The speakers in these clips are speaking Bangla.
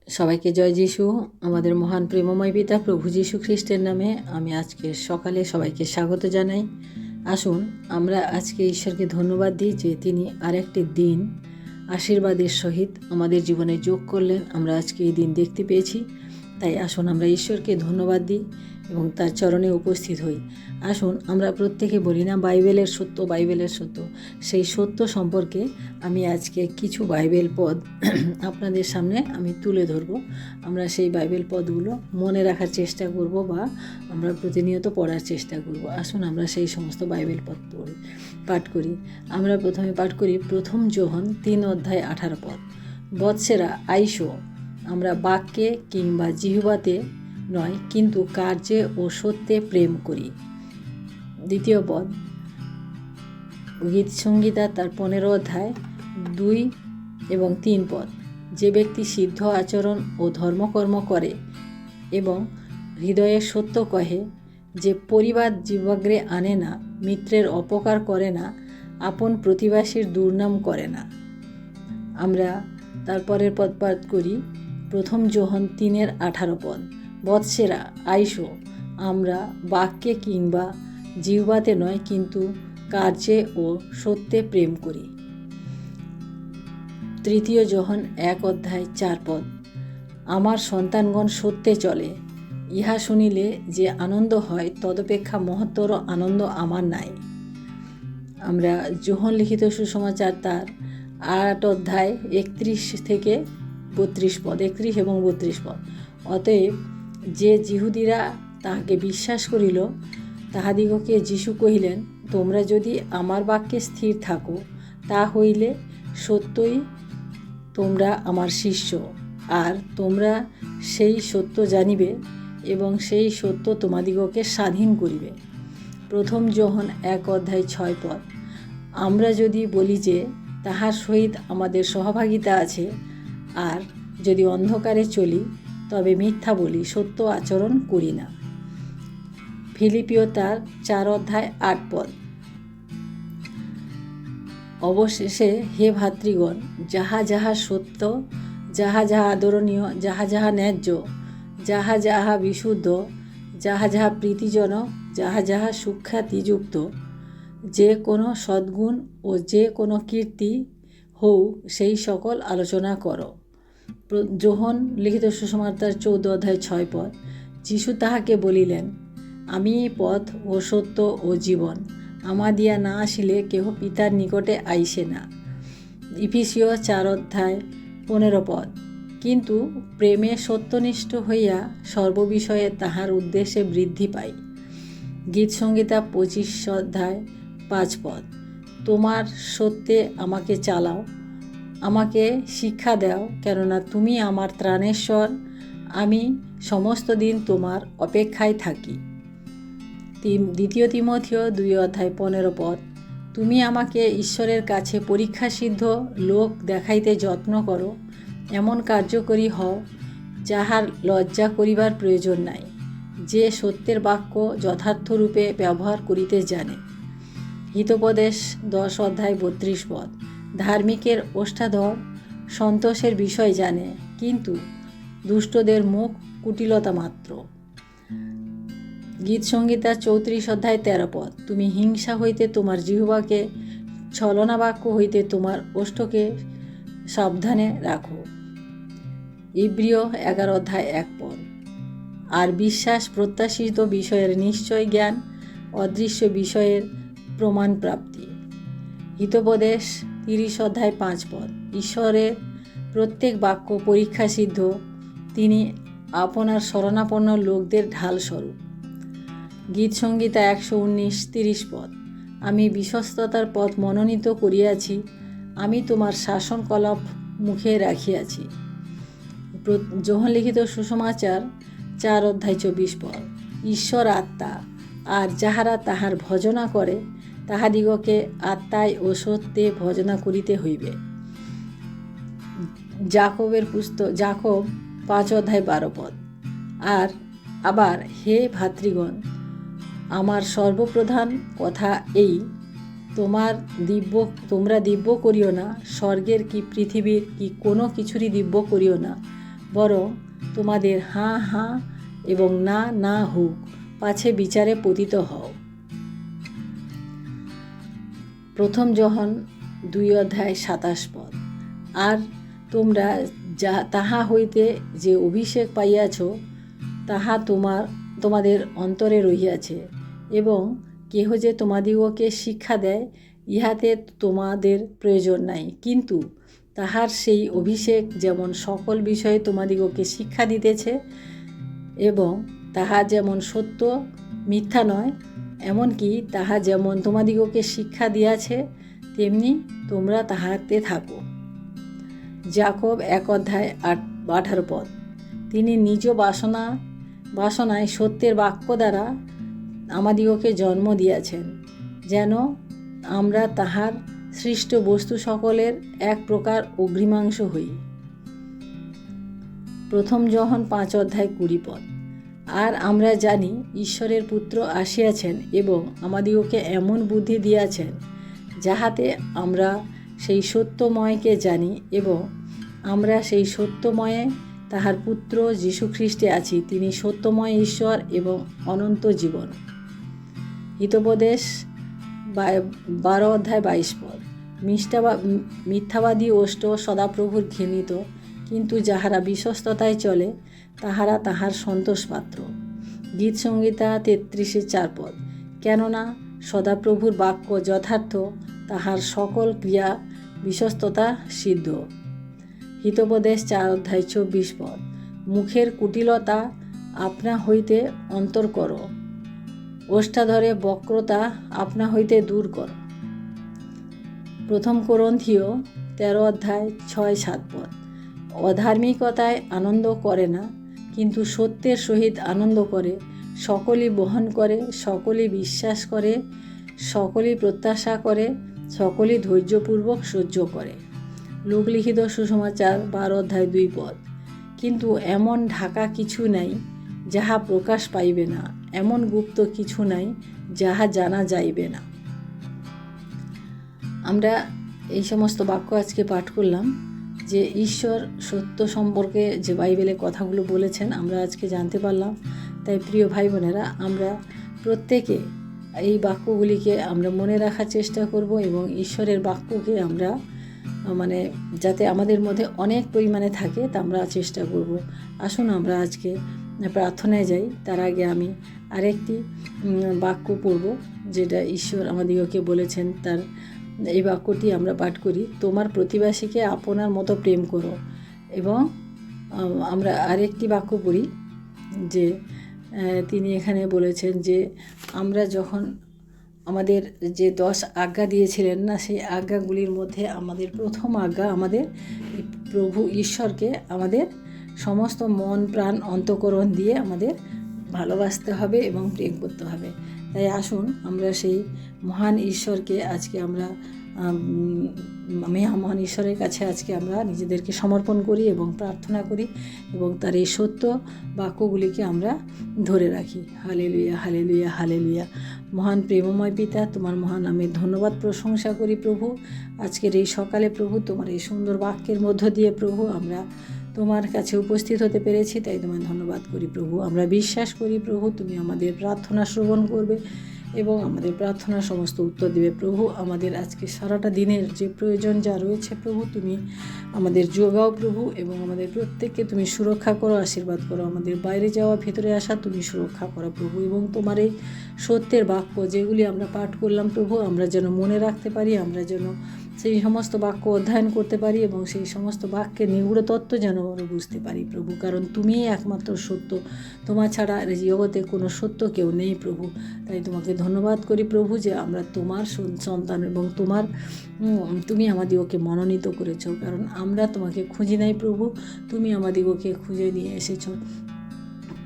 সবাইকে জয় যিশু। আমাদের মহান প্রেমময় পিতা প্রভু যীশু খ্রিস্টের নামে আমি আজকে সকালে সবাইকে স্বাগত জানাই। আসুন আমরা আজকে ঈশ্বরকে ধন্যবাদ দিই যে তিনি আরেকটি দিন আশীর্বাদের সহিত আমাদের জীবনে যোগ করলেন। আমরা আজকে এই দিন দেখতে পেয়েছি, তাই আসুন আমরা ঈশ্বরকে ধন্যবাদ দিই এবং তার চরণে উপস্থিত হই। আসুন আমরা প্রত্যেকে বলি না বাইবেলের সত্য, বাইবেলের সত্য। সেই সত্য সম্পর্কে আমি আজকে কিছু বাইবেল পদ আপনাদের সামনে আমি তুলে ধরব। আমরা সেই বাইবেল পদগুলো মনে রাখার চেষ্টা করব বা আমরা প্রতিনিয়ত পড়ার চেষ্টা করব। আসুন আমরা সেই সমস্ত বাইবেল পদ পাঠ করি। আমরা প্রথমে পাঠ করি প্রথম যোহন 3:18 পদ। বৎসেরা আইসো, আমরা বাক্যে কিংবা জিহ্বাতে নয় কিন্তু কার্যে ও সত্যে প্রেম করি। দ্বিতীয় পদ গীত সংহিতা তার 15:2 এবং 3 পদ। যে ব্যক্তি সিদ্ধ আচরণ ও ধর্মকর্ম করে এবং হৃদয়ে সত্য কহে, যে পরিবাদ জিহ্বাগ্রে আনে না, মিত্রের অপকার করে না, আপন প্রতিবাসীর দুর্নাম করে না। আমরা তারপরের পদ পাঠ করি প্রথম যোহন 3:18 পদ। বৎসেরা আইসো, আমরা বাক্যে কিংবা জিহ্বাতে নয় কিন্তু কার্যে ও সত্যে প্রেম করি। তৃতীয় যোহন 1:4 পদ। আমার সন্তানগণ সত্যে চলে, ইহা শুনিলে যে আনন্দ হয় তদপেক্ষা মহত্তর আনন্দ আমার নাই। আমরা যোহন লিখিত সুসমাচার তার 8:31-32 পদ, 31 এবং 32 পদ। অতএব যে যিহুদীরা তাহাকে বিশ্বাস করিল, তাহাদিগকে যীশু কহিলেন, তোমরা যদি আমার বাক্যে স্থির থাকো, তা হইলে সত্যই তোমরা আমার শিষ্য, আর তোমরা সেই সত্য জানিবে এবং সেই সত্য তোমাদিগকে স্বাধীন করিবে। প্রথম যোহন 1:6 পদ। আমরা যদি বলি যে তাহার সহিত আমাদের সহভাগিতা আছে, আর যদি অন্ধকারে চলি, তবে মিথ্যা বলি, সত্য আচরণ করি না। ফিলিপিও তার 4:8 পদ। অবশেষে হে ভাতৃগণ, যাহা যাহা সত্য, যাহা যাহা আদরণীয়, যাহা যাহা ন্যায্য, যাহা যাহা বিশুদ্ধ, যাহা যাহা প্রীতিজনক, যাহা যাহা সুখ্যাতিযুক্ত, যে কোনো সদ্গুণ ও যে কোনো কীর্তি হোক, সেই সকল আলোচনা করো। যোহন লিখিত সুসমাচার 14:6 পদ। যীশু তাহাকে বলিলেন, আমি পথ ও সত্য ও জীবন, আমাদিয়া না আসিলে কেহ পিতার নিকটে আইসে না। ইফিসীয় 4:15 পদ। কিন্তু প্রেমে সত্যনিষ্ঠ হইয়া সর্ববিষয়ে তাহার উদ্দেশ্যে বৃদ্ধি পাই। গীত সংহিতা 25:5 পদ। তোমার সত্যে আমাকে চালাও, আমাকে শিক্ষা দাও, কেননা তুমি আমার ত্রাণেশ্বর, আমি সমস্ত দিন তোমার অপেক্ষায় থাকি। দ্বিতীয় তিমথেয় 2:15 পদ। তুমি আমাকে ঈশ্বরের কাছে পরীক্ষাসিদ্ধ লোক দেখাইতে যত্ন করো, এমন কার্যকরী হও যাহার লজ্জা করিবার প্রয়োজন নাই, যে সত্যের বাক্য যথার্থরূপে ব্যবহার করিতে জানে। হিতোপদেশ 10:32 পদ। ধার্মিকের ওষ্ঠাধর সন্তোষের বিষয় জানে, কিন্তু দুষ্টদের মুখ কুটিলতা মাত্র। গীত সংহিতা 34:13 পদ। তুমি হিংসা হইতে তোমার জিহ্বাকে, ছলনা বাক্য হইতে তোমার ওষ্ঠকে সাবধানে রাখো। ইব্রিয় 11:1 পদ। আর বিশ্বাস প্রত্যাশিত বিষয়ের নিশ্চয় জ্ঞান, অদৃশ্য বিষয়ের প্রমাণ প্রাপ্তি। হিতোপদেশ 30:5 পদ। ঈশ্বরের প্রত্যেক বাক্য পরীক্ষাসিদ্ধ, তিনি আপনার শরণাপন্ন লোকদের ঢাল স্বরূপ। গীত সংহিতা 119:30 পদ। আমি বিশ্বস্ততার পথ মনোনীত করিয়াছি, আমি তোমার শাসনকলাপ মুখে রাখিয়াছি। যোহন লিখিত সুসমাচার 4:24 পদ। ঈশ্বর আত্মা, আর যাহারা তাহার ভজনা করে, তাহাদিগকে আত্মায় ও সত্যে ভজনা করিতে হইবে। যাকবের পুস্তক যাকব 5:12 পদ। আর আবার হে ভাতৃগণ, আমার সর্বপ্রধান কথা এই, তোমরা দিব্য করিও না, স্বর্গের কি পৃথিবীর কি কোনো কিছুরই দিব্য করিও না, বরং তোমাদের হাঁ হাঁ এবং না না হোক, পাছে বিচারে পতিত হও। প্রথম যোহন 2:27। আর তোমরা তাহা হইতে যে অভিষেক পাইয়াছ, তাহা তোমাদের অন্তরে রহিয়াছে, এবং কেহ যে তোমাদিগকে শিক্ষা দেয়, ইহাতে তোমাদের প্রয়োজন নাই। কিন্তু তাহার সেই অভিষেক যেমন সকল বিষয়ে তোমাদিগকে শিক্ষা দিতেছে, এবং তাহা যেমন সত্য মিথ্যা নয়, এমনকি তাহা যেমন তোমাদিগকে শিক্ষা দিয়াছে, তেমনি তোমরা তাহাতে থাকো। যাকব 1:18। তিনি নিজ বাসনায় সত্যের বাক্য দ্বারা আমাদিগকে জন্ম দিয়াছেন, যেন আমরা তাহার সৃষ্ট বস্তু সকলের এক প্রকার অগ্রিমাংশ হই। প্রথম যোহন 5:20। আর আমরা জানি ঈশ্বরের পুত্র আসিয়াছেন এবং আমাদিগকে এমন বুদ্ধি দিয়াছেন, যাহাতে আমরা সেই সত্যময়কে জানি, এবং আমরা সেই সত্যময়ে তাহার পুত্র যীশুখ্রিস্টে আছি। তিনি সত্যময় ঈশ্বর এবং অনন্ত জীবন। হিতোপদেশ 12:22। মিথ্যাবাদী ওষ্ঠ সদাপ্রভুর ঘৃণিত, কিন্তু যাহারা বিশ্বস্ততায় চলে, তাহারা তাহার সন্তোষপাত্র। গীতসংহিতা 33:4। কেননা সদাপ্রভুর বাক্য যথার্থ, তাহার সকল ক্রিয়া বিশ্বস্ততা সিদ্ধ। হিতোপদেশ 4:24। মুখের কুটিলতা আপনা হইতে অন্তর করো, ওষ্ঠাধরে বক্রতা আপনা হইতে দূর করো। প্রথম কোরিন্থীয় 13:6-7। অধার্মিকতায় আনন্দ করে না, কিন্তু সত্যের সহিত আনন্দ করে। সকলই বহন করে, সকলই বিশ্বাস করে, সকলই প্রত্যাশা করে, সকলই ধৈর্যপূর্বক সহ্য করে। লোকলিখিত সুসমাচার 12:2। কিন্তু এমন ঢাকা কিছু নাই যাহা প্রকাশ পাইবে না, এমন গুপ্ত কিছু নাই যাহা জানা যাইবে না। আমরা এই সমস্ত বাক্য আজকে পাঠ করলাম, যে ঈশ্বর সত্য সম্পর্কে যে বাইবেলে কথাগুলো বলেছেন আমরা আজকে জানতে পারলাম। তাই প্রিয় ভাই বোনেরা, আমরা প্রত্যেকে এই বাক্যগুলিকে আমরা মনে রাখার চেষ্টা করব, এবং ঈশ্বরের বাক্যকে আমরা যাতে আমাদের মধ্যে অনেক পরিমাণে থাকে তা আমরা চেষ্টা করব। আসুন আমরা আজকে প্রার্থনায় যাই। তার আগে আমি আরেকটি বাক্য পড়ব, যেটা ঈশ্বর আমাদিগকে বলেছেন। তার এই বাক্যটি আমরা পাঠ করি। তোমার প্রতিবাসীকে আপনার মতো প্রেম করো। এবং আমরা আরেকটি বাক্য পড়ি, যে তিনি এখানে বলেছেন যে আমরা যখন আমাদের যে 10 আজ্ঞা দিয়েছিলেন না, সেই আজ্ঞাগুলির মধ্যে আমাদের প্রথম আজ্ঞা, আমাদের প্রভু ঈশ্বরকে আমাদের সমস্ত মন প্রাণ অন্তঃকরণ দিয়ে আমাদের ভালোবাসতে হবে এবং প্রেম করতে হবে। তাই আসুন আমরা সেই মহান ঈশ্বরকে আজকে আমরা মহান ঈশ্বরের কাছে আজকে আমরা নিজেদেরকে সমর্পণ করি এবং প্রার্থনা করি, এবং তার এই সত্য বাক্যগুলিকে আমরা ধরে রাখি। Hallelujah, hallelujah, hallelujah. মহান প্রেমময় পিতা, তোমার মহান নামের ধন্যবাদ প্রশংসা করি প্রভু। আজকের এই সকালে প্রভু, তোমার এই সুন্দর বাক্যের মধ্য দিয়ে প্রভু আমরা তোমার কাছে উপস্থিত হতে পেরেছি, তাই তোমায় ধন্যবাদ করি প্রভু। আমরা বিশ্বাস করি প্রভু, তুমি আমাদের প্রার্থনা শ্রবণ করবে এবং আমাদের প্রার্থনার সমস্ত উত্তর দেবে প্রভু। আমাদের আজকে সারাটা দিনের যে প্রয়োজন যা রয়েছে প্রভু, তুমি আমাদের যোগাও প্রভু, এবং আমাদের প্রত্যেককে তুমি সুরক্ষা করো, আশীর্বাদ করো। আমাদের বাইরে যাওয়া ভেতরে আসা তুমি সুরক্ষা করো প্রভু, এবং তোমার এই সত্যের বাক্য যেগুলি আমরা পাঠ করলাম প্রভু, আমরা যেন মনে রাখতে পারি, আমরা যেন সেই সমস্ত বাক্য অধ্যয়ন করতে পারি, এবং সেই সমস্ত বাক্যের নিগূঢ় তত্ত্ব যেন আমরা বুঝতে পারি প্রভু। কারণ তুমিই একমাত্র সত্য, তোমার ছাড়া এই জগতে কোনো সত্য কেউ নেই প্রভু। তাই তোমাকে ধন্যবাদ করি প্রভু, যে আমরা তোমার সন্তান, এবং তুমি আমাদিগকে মনোনীত করেছো। কারণ আমরা তোমাকে খুঁজি নাই প্রভু, তুমি আমাদিগকে খুঁজে নিয়ে এসেছো।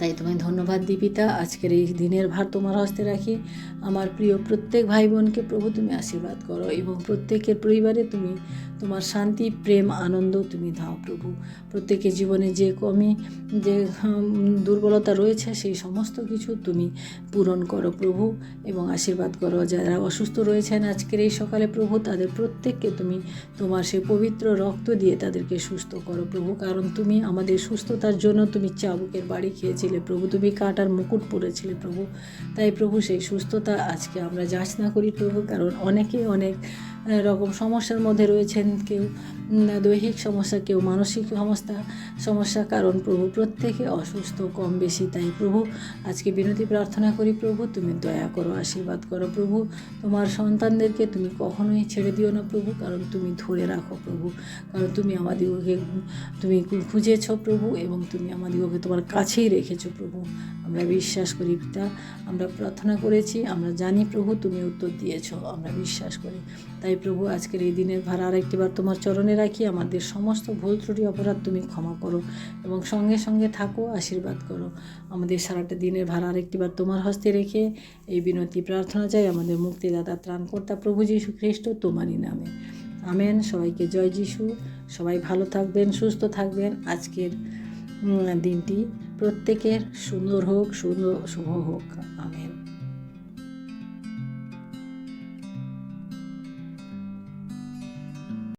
তাই তোমায় ধন্যবাদ দিই পিতা। আজকের এই দিনের ভার তোমার হস্তে রাখি। আমার প্রিয় প্রত্যেক ভাই বোনকে প্রভু তুমি আশীর্বাদ করো এবং প্রত্যেকের পরিবারে তুমি তোমার শান্তি, প্রেম, আনন্দ তুমি দাও প্রভু। প্রত্যেকের জীবনে যে কমি, যে দুর্বলতা রয়েছে সেই সমস্ত কিছু তুমি পূরণ করো প্রভু এবং আশীর্বাদ করো। যারা অসুস্থ রয়েছেন আজকের এই সকালে প্রভু, তাদের প্রত্যেককে তুমি তোমার সেই পবিত্র রক্ত দিয়ে তাদেরকে সুস্থ করো প্রভু। কারণ তুমি আমাদের সুস্থতার জন্য তুমি চাবুকের বাড়ি খেয়েছিলে প্রভু, তুমি কাঁটার মুকুট পরেছিলে প্রভু। তাই প্রভু সেই সুস্থতা আজকে আমরা যাচনা করি প্রভু, কারণ অনেকে অনেক রকম সমস্যার মধ্যে রয়েছেন, কেউ দৈহিক সমস্যা, কেউ মানসিক সমস্যা, কারণ প্রভু প্রত্যেকে অসুস্থ কম বেশি। তাই প্রভু আজকে বিনতি প্রার্থনা করি প্রভু, তুমি দয়া করো, আশীর্বাদ করো প্রভু। তোমার সন্তানদেরকে তুমি কখনোই ছেড়ে দিও না প্রভু, কারণ তুমি ধরে রাখো প্রভু। কারণ তুমি আমাদিগকে তুমি খুঁজেছ প্রভু এবং তুমি আমাদিগকে তোমার কাছেই রেখেছো প্রভু। আমরা বিশ্বাস করি পিতা, আমরা প্রার্থনা করেছি, আমরা জানি প্রভু তুমি উত্তর দিয়েছো, আমরা বিশ্বাস করি। তাই প্রভু আজকের এই দিনের ভার আরেকটিবার তোমার চরণে রাখি। আমাদের সমস্ত ভুল ত্রুটি অপরাধ তুমি ক্ষমা করো এবং সঙ্গে সঙ্গে থাকো, আশীর্বাদ করো। আমাদের সারাটা দিনের ভার আরেকটিবার তোমার হস্তে রেখে এই বিনতি প্রার্থনা চাই আমাদের মুক্তিদাতা ত্রাণকর্তা প্রভু যীশু খ্রিস্ট তোমারই নামে, আমেন। সবাইকে জয় যিশু। সবাই ভালো থাকবেন, সুস্থ থাকবেন। আজকের দিনটি প্রত্যেকের সুন্দর হোক, শুভ হোক, আমেন।